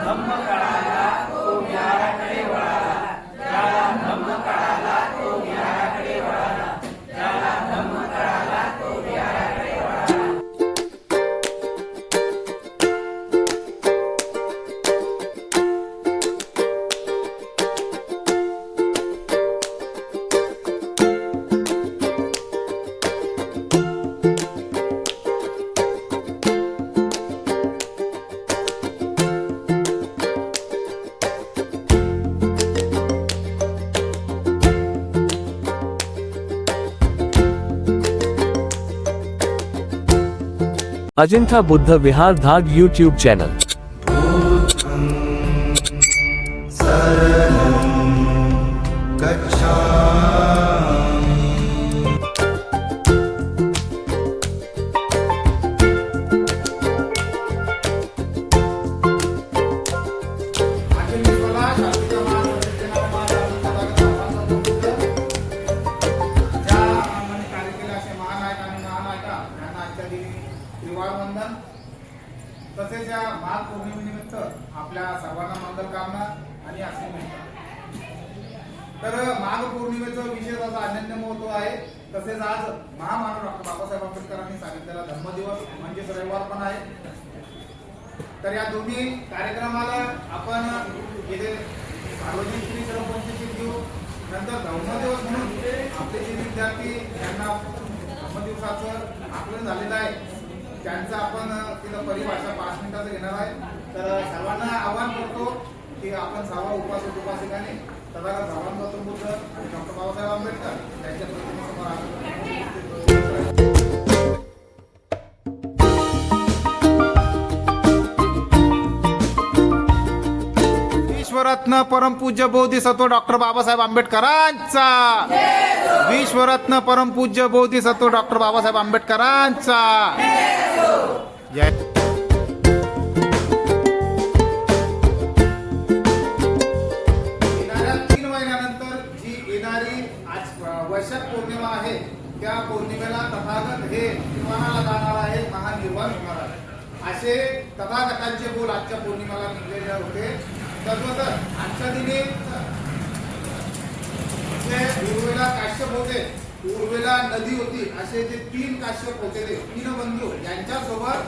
धम्म कळाला तो ज्ञानाकडे वळाला, ज्याला धम्म कळाला तो ज्ञानाकडे वळाला, ज्याला धम्म कळाला तो ज्ञानाकडे वळाला. अजिंठा बुद्ध विहार धाग यूट्यूब चैनल. वंदन तसेच या माघ पौर्णिमेनिमित्त आपल्या सर्वांना मंगल कामना आणि आशीर्वाद. तर माघ पौर्णिमेचं विशेष असा अनन्य महत्व आहे. तसेच आज महामानव डॉक्टर बाबासाहेब आंबेडकरांनी सांगितलेला धम्मदिवस म्हणजेच रविवार पण आहे. तर या दोन्ही कार्यक्रमाला आपण गेले सार्वजनिक श्री पंचशील घेऊ. नंतर धम्मदिवस म्हणून आपले जे विद्यार्थी यांना धम्मदिवसाचं आकलन झालेलं आहे त्यांचं आपण तिथं परिभाषा 5 मिनिटाचं घेणार आहे. तर सर्वांना आवाहन करतो की आपण सर्व उपासक उपासिकांनी तथागत भगवान गौतम बुद्ध आणि डॉक्टर बाबासाहेब आंबेडकर यांच्या प्रतिमेसमोर विश्वरत्न परमपूज्य बोधिसत्व डॉक्टर बाबासाहेब आंबेडकरांचा, विश्वरत्न परमपूज्य बोधिसत्व डॉक्टर बाबासाहेब आंबेडकरांचा जय. येणाऱ्या 3 महिन्यानंतर जी येणारी आज वैशाख पौर्णिमा आहे त्या पौर्णिमेला तथागत हे निर्वाणाला जाणार आहे, महानिर्वाण होणार आहे असे तथागतांचे बोल आजच्या पौर्णिमेला निघलेले होते. तद्वत आजच्या दिनी उर्वेला काश्यप होते, उर्वेला नदी होती असे जे 3 काश्यप होते ते 3 बंधू यांच्यासोबत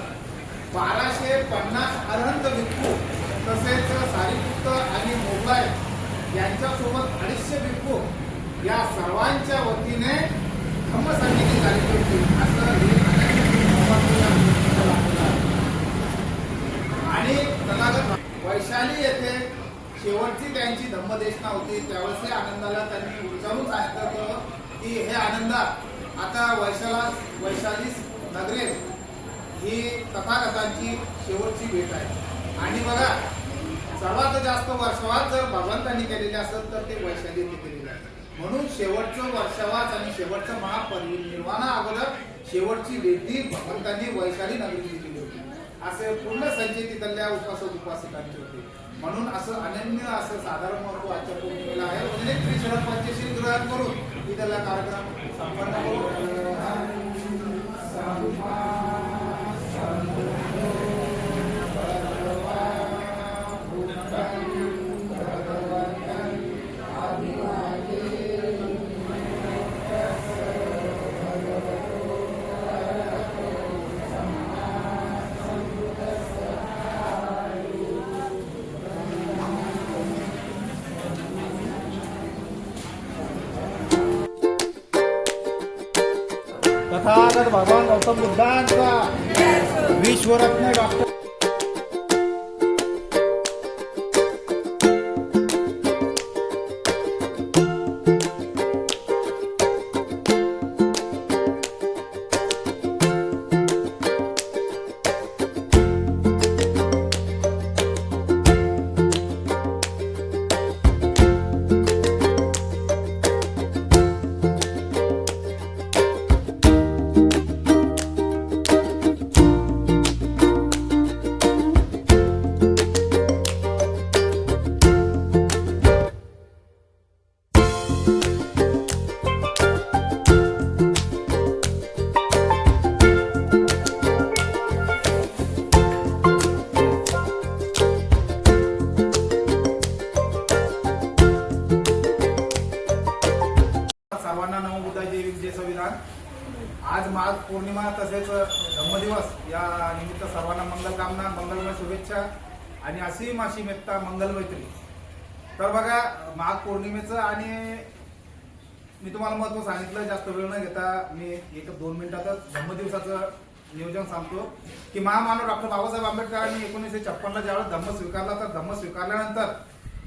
1250 अरहंत भिक्खू तसेच सारीपुत्त आणि मोगलाय यांच्यासोबत 250 भिक्खू या सर्वांच्या वतीने धम्मसंगीती झाली होती असं आणि तथागत वैशाली येथे शेवटची त्यांची धम्मदेशना होती. त्यावेळेस आनंदाला त्यांनी विचारून सांगितलं होतं की हे आनंदा आता वैशाली नगरे ही तथागतांची शेवटची भेट आहे आणि बघा सर्वात जास्त वर्षवास जर भगवंतांनी केलेले असेल तर ते वैशाली येथे केलेले आहे. म्हणून शेवटचं वर्षवास आणि शेवटचं महापरिनिर्वाणा अगोदर शेवटची भेटी भगवंतांनी वैशाली नगरी केली होती असे पूर्ण संचय तिथल्या उपासक उपासिकांचे होते. म्हणून असं अनन्य असं साधारण महत्व आजच्या पौर्णिमेला आहे. म्हणजे श्री शरद पंचशील ग्रहण करून तिथला कार्यक्रम संपन्न करू. तथागत भगवान गौतम बुद्धांचा, विश्वरत्न डॉक्टर माघ पौर्णिमा तसेच धम्मदिवस या निमित्त सर्वांना मंगलकामना, मंगलमय शुभेच्छा आणि असीम अशी एकता, मंगलमैत्री. तर बघा, माघ पौर्णिमेचं आणि मी तुम्हाला महत्व सांगितलं, जास्त वेळ न घेता मी 1-2 मिनिटातच धम्मदिवसाचं नियोजन सांगतो की महामानव डॉक्टर बाबासाहेब आंबेडकरांनी 1956ला ज्यावेळेस धम्म स्वीकारला, तर धम्म स्वीकारल्यानंतर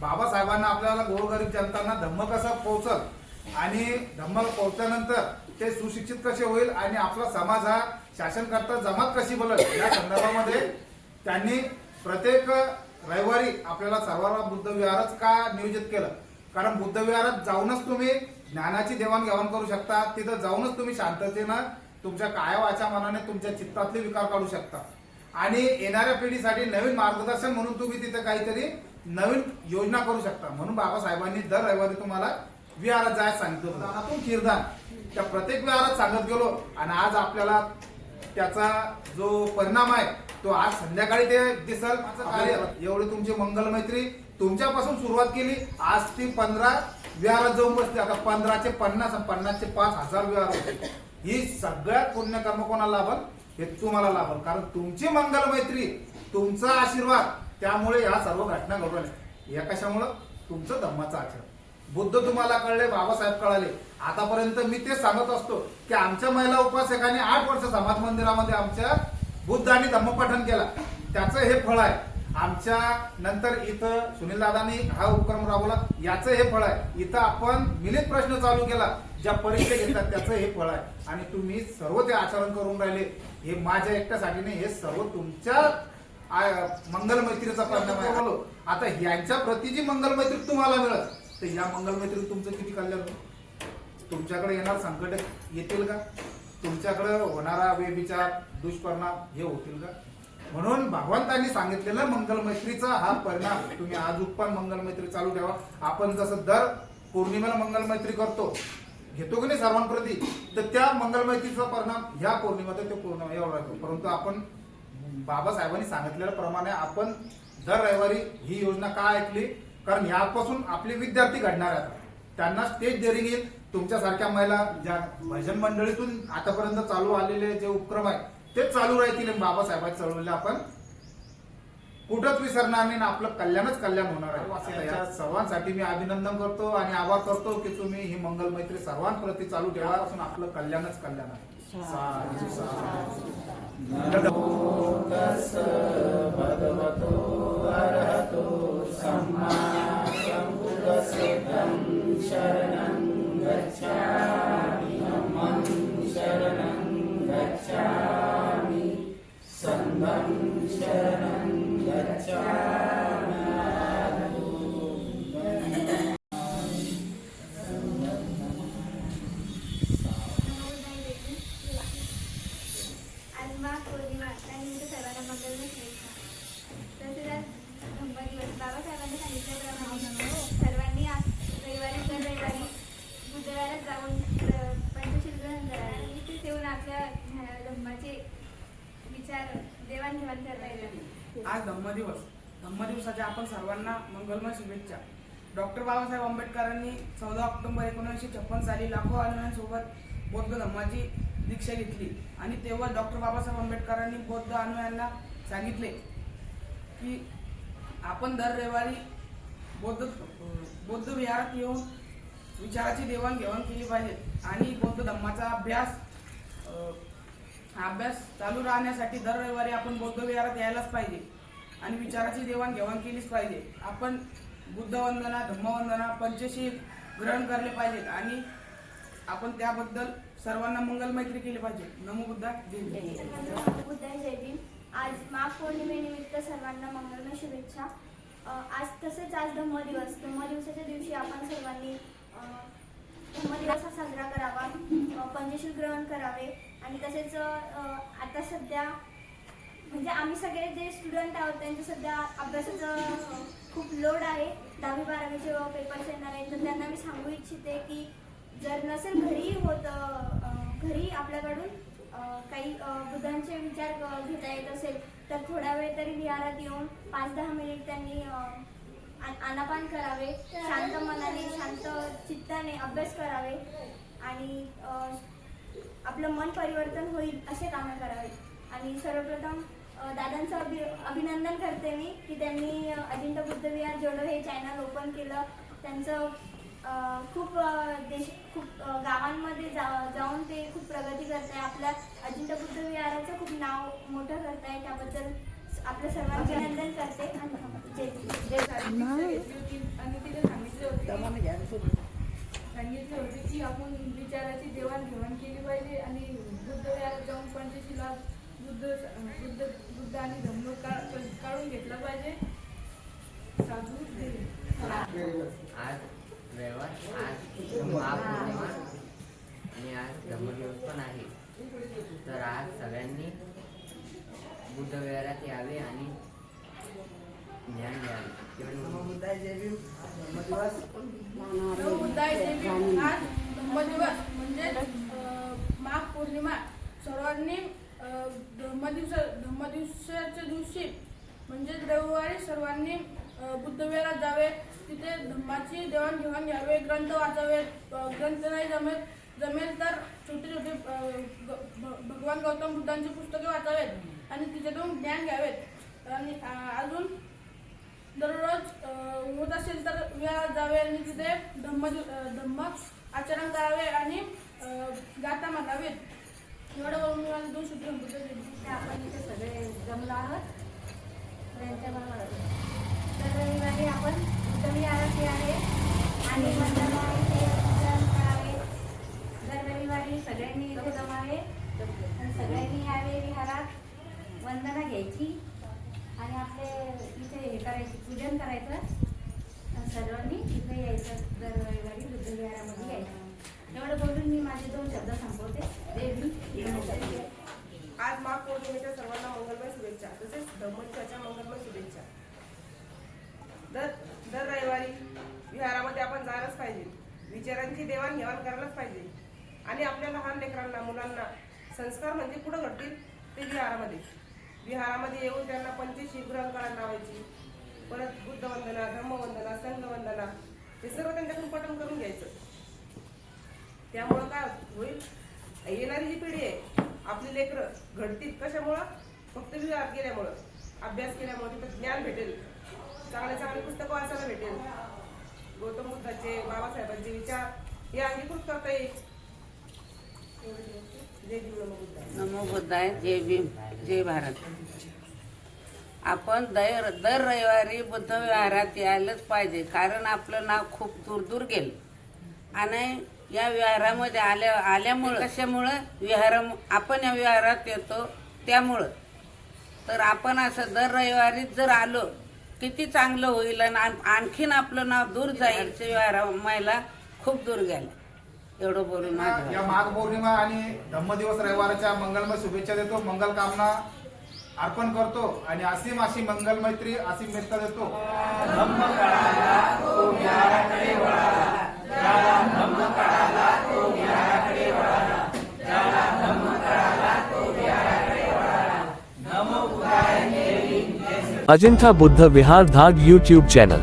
बाबासाहेबांना आपल्याला गोरगरीब जनतांना धम्म कसा पोहोचल आणि धम्म पोहोचल्यानंतर ते सुशिक्षित कसे होईल आणि आपला समाज हा शासनकर्ता जमात कशी बोलेल या संदर्भामध्ये त्यांनी प्रत्येक रविवारी आपल्याला सर्वांना बुद्ध विहारच का नियोजित केलं. कारण बुद्ध विहारात जाऊनच तुम्ही ज्ञानाची देवाणघेवाण करू शकता. तिथं जाऊनच तुम्ही शांततेनं तुमच्या काया वाचा मनाने तुमच्या चित्तातले विकार काढू शकता आणि येणाऱ्या पिढीसाठी नवीन मार्गदर्शन म्हणून तुम्ही तिथे काहीतरी नवीन योजना करू शकता. म्हणून बाबासाहेबांनी दर रविवारी तुम्हाला विहारात जायला सांगितलं होतं. आपण कीर्तन त्या प्रत्येक विहारात सांगत गेलो आणि आज आपल्याला त्याचा जो परिणाम आहे तो आज संध्याकाळी ते दिसल. कार्य एवढी तुमची मंगलमैत्री तुमच्यापासून सुरुवात केली, आज ती 15 विहारात जाऊन बसते. आता 15चे 50, 50चे 5,000 विहार होते. ही सगळ्यात पुण्यकर्म कोणाला लाभल? हे तुम्हाला लाभल. कारण तुमची मंगलमैत्री, तुमचा आशीर्वाद, त्यामुळे ह्या सर्व घटना घडू या कशामुळं? तुमचं धम्माचं आचरण. बुद्ध तुम्हाला कळले, बाबासाहेब कळाले. आतापर्यंत मी तेच सांगत असतो की आमच्या महिला उपासकांनी 8 वर्ष समाज मंदिरामध्ये आमच्या बुद्ध आणि धम्मपठण केला. त्याचं हे फळ आहे. आमच्या नंतर इथं सुनील दादांनी हा उपक्रम राबवला, याचं हे फळ आहे. इथं आपण मिलित प्रश्न चालू केला, ज्या परीक्षा घेतात त्याचं हे फळ आहे. आणि तुम्ही सर्व ते आचरण करून राहिले. हे माझ्या एकट्यासाठी नाही, हे सर्व तुमच्या मंगलमैत्रीचा परिणाम आहे. आता यांच्या प्रती जी मंगलमैत्री तुम्हाला मिळत, तर या मंगलमैत्रीत तुमचं किती कल्याण होईल? तुमच्याकडे येणार संकट येतील का? तुमच्याकडे होणारा व्यभिचार, दुष्परिणाम हे होतील का? म्हणून भगवंतांनी सांगितलेलं मंगलमैत्रीचा हा परिणाम तुम्ही आज पण मंगलमैत्री चालू ठेवा. आपण जसं दर पौर्णिमेला मंगलमैत्री करतो, घेतो की नाही सर्वांप्रती, तर त्या मंगलमैत्रीचा परिणाम ह्या पौर्णिमेत ते पूर्ण एवढा येतो. परंतु आपण बाबासाहेबांनी सांगितलेल्याप्रमाणे आपण दर रविवारी ही योजना का ऐकली? कारण यापासून आपले विद्यार्थी घडणार आहेत. त्यांना स्टेज डेअरिंग येईल. तुमच्यासारख्या महिला ज्या भजन मंडळीतून आतापर्यंत चालू आलेले जे उपक्रम आहे ते चालू राहतील. बाबासाहेबांच्या चळवळीला आपण कुठंच विसरणार नाही, आपलं कल्याणच कल्याण होणार आहे. या सर्वांसाठी मी अभिनंदन करतो आणि आभार करतो की तुम्ही ही मंगलमैत्री सर्वांप्रती चालू ठेवापासून आपलं कल्याणच कल्याण आहे. साधू साधू. भगवतो अरहतो सम्मा संबुद्धस्से शरणं गच्छामि. धम्मं शरणं गच्छामि, संघं शरणं गच्छामि. बाबासाहेबांनी सांगितल्याप्रमाणे सर्वांनी रविवारी दर रविवारी बुधवारात जाऊन पंचशील ग्रहण करावे आणि तिथे येऊन आपल्या धम्माचे विचार देवाणघेवाण करायला. आज धम्मदिवस. धम्मदिवसाच्या आपण सर्वांना मंगलमय शुभेच्छा. डॉक्टर बाबासाहेब आंबेडकरांनी 14 ऑक्टोबर 1956 साली लाखो अनुयायांसोबत बौद्ध धम्माची दीक्षा घेतली आणि तेव्हा डॉक्टर बाबासाहेब आंबेडकरांनी बौद्ध अनुयायांना सांगितले की आपण दर रविवारी बौद्ध विहारात येऊन विचाराची देवाणघेवाण केली पाहिजे आणि बौद्ध धम्माचा अभ्यास चालू राहण्यासाठी दर रविवारी आपण बौद्ध विहारात यायलाच पाहिजे आणि विचाराची देवाणघेवाण केलीच पाहिजे. आपण बुद्धवंदना, धम्मवंदना, पंचशील ग्रहण करले पाहिजेत आणि आपण त्याबद्दल सर्वांना मंगलमैत्री केली पाहिजे. नमो बुद्धा जय भीम. बुद्धा जय भीम. आज माघ पौर्णिमेनिमित्त सर्वांना मंगलमय शुभेच्छा. आज तसेच आज धम्मदिवस. धम्मदिवसाच्या दिवशी आपण सर्वांनी धम्मदिवस हा साजरा करावा, पंचशील ग्रहण करावे आणि तसेच आता सध्या म्हणजे आम्ही सगळे जे स्टुडंट आहोत त्यांचं सध्या अभ्यासाचं खूप लोड आहे. 10वी 12वीचे पेपर्स येणार आहेत, तर त्यांना मी सांगू इच्छिते की जर नसेल घरी आपल्याकडून काही बुद्धांचे विचार घेता येत असेल तर थोडा वेळ तरी विहारात येऊन 5-10 मिनिट त्यांनी आनापान करावे, शांत मनाने शांत चित्ताने अभ्यास करावे आणि आपलं मन परिवर्तन होईल असे कामे करावेत. आणि सर्वप्रथम दादांचं अभिनंदन करते मी की त्यांनी अजिंठा बुद्ध विहार जोडो हे चॅनल ओपन केलं. त्यांचं खूप गावांमध्ये जाऊन ते खूप प्रगती करत आहे. आपल्या अजिंठा बुद्ध विहाराचं खूप नाव मोठं करत आहे. त्याबद्दल आपलं सर्वांचे अभिनंदन करते. आणि तिने सांगितले होते की आपण विचाराची देवाणघेवाण केली पाहिजे आणि बुद्ध विहारात जाऊन पंचशीला बुद्ध आणि धम्म काढून घेतला पाहिजे. साधू आज रविवार, आज महापौर्णिमा आणि आज धम्मदिवस पण आहे. तर आज सगळ्यांनी बुद्ध विहारात यावे आणि ज्ञान घ्यावे. बुद्धाय जय भीम. बुद्धाय जय भीम. आज धम्मदिवस म्हणजे माघ पौर्णिमा. सर्वांनी धम्मदिवसाच्या दिवशी म्हणजे रविवारी सर्वांनी बुद्ध विहारात जावे. तिथे धम्माची देवाणघेवाण घ्यावे, ग्रंथ वाचावे. ग्रंथ नाही जमेल तर छोटे छोटे भगवान गौतम बुद्धांची पुस्तके वाचावेत आणि तिच्यातून ज्ञान घ्यावेत. आणि अजून दररोज होत असेल तर विहारात जावे आणि तिथे धम्म आचरण करावे आणि गाथा म्हणावेत. एवढं करून मी माझे 2 शब्द संपवतो. आपण इथे सगळे जमलो आहोत त्यांच्या बरोबर. तर रविवारी आपण बुद्ध विहारात यावे आणि मंदिरात करावे. दर रविवारी सगळ्यांनी इथे जमावे आणि सगळ्यांनी यावे विहारात, वंदना घ्यायची आणि आपले इथे हे करायचे, पूजन करायचं. सर्वांनी इथे यायचं. दर रविवारी बुद्ध विहारामध्ये यायचं. एवढं बोलून मी माझे 2 शब्द संपवते. जय भीम. आज माघ पौर्णिमेच्या सर्वांना मंगलमय शुभेच्छा तसेच धम्मदिवसाच्या मंगलमय शुभेच्छा. दर रविवारी विहारामध्ये आपण जायलाच पाहिजे. विचारांची देवाणघेवाण करायलाच पाहिजे. आणि आपल्या लहान लेकरांना, मुलांना संस्कार म्हणजे कुठं घडतील ते विहारामध्ये येऊन त्यांना पंचशील ग्रहण लावायची. परत बुद्धवंदना, धम्मवंदना, संघवंदना हे सर्व त्यांच्याकडून पठण करून घ्यायचं. त्यामुळं काय होईल, येणारी जी पिढी आहे आपली लेकरं घडतील कशामुळं, फक्त विहारात गेल्यामुळं, अभ्यास केल्यामुळे तिथं ज्ञान भेटेल, चांगले पुस्तकं वाचायला भेटेल. गौतम बुद्धाचे, बाबासाहेबांचे विचार हे अंगीकृत करता येईल. जय भीम. नमो बुद्धाय. जय भीम. जय भारत. आपण दर रविवारी बुद्ध विहारात यायलाच पाहिजे. कारण आपलं नाव खूप दूर गेलं आणि या विहारामध्ये आल्यामुळं कशामुळं आपण या विहारात येतो त्यामुळं. तर आपण असं दर रविवारी जर आलो किती चांगलं होईल आणि आणखीन आपलं नाव दूर जाईल. विहारामायला खूप दूर गेलं. एवढं बोलून माझं या माघ पौर्णिमा आणि धम्मदिवस रविवारच्या मंगलमय शुभेच्छा देतो. मंगल कामना अर्पण करतो आणि असीम अशी मंगल मैत्री, असीम मित्रता देतो. धम्म कळाला तो विहाराकडे वळाला, ज्याला धम्म कळाला तो विहाराकडे वळाला, ज्याला धम्म कळाला तो विहाराकडे वळाला. नमो बुद्धाय. जय भीम. जय श्री. अजिंठा बुद्ध विहार धाग यूट्यूब चॅनल.